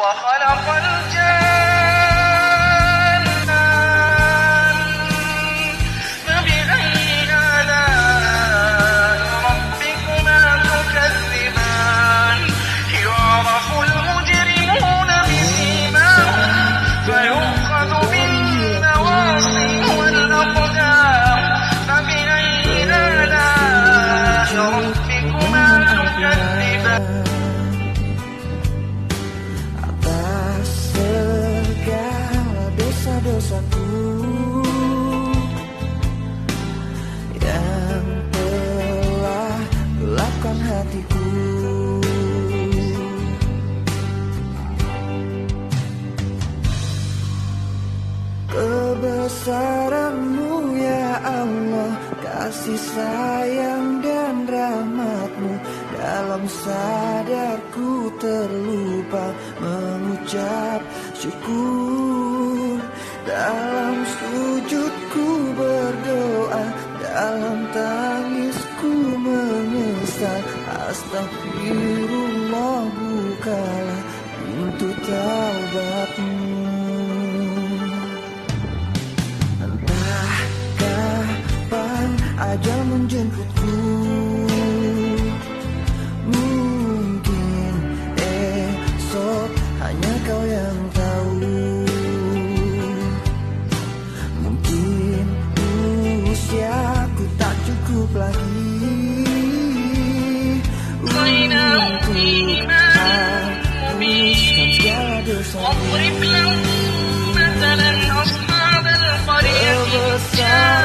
وخلق الجان فبأي آلاء ربكما تكذبان يعرف المجرمون بسيماهم فيؤخذ بالنواصي والأقدام فبأي آلاء ربكما تكذبان Atas segala dosa-dosaku yang telah gelapkan hatiku, kebesaran-Mu ya Allah, kasih sayang dan rahmat-Mu, dalam sadarku terlupa mengucap syukur, dalam sujudku berdoa, dalam tangisku menyesal. Astagfirullah, bukalah pintu taubat-Mu. Entah kapan ajal menjemputku, mungkin esok hanya Kau yang tahu. Mungkin usiaku tak cukup lagi untuk hapuskan segala dosa. واضرب لهم مثلا أصحاب القرية إذ جاءوا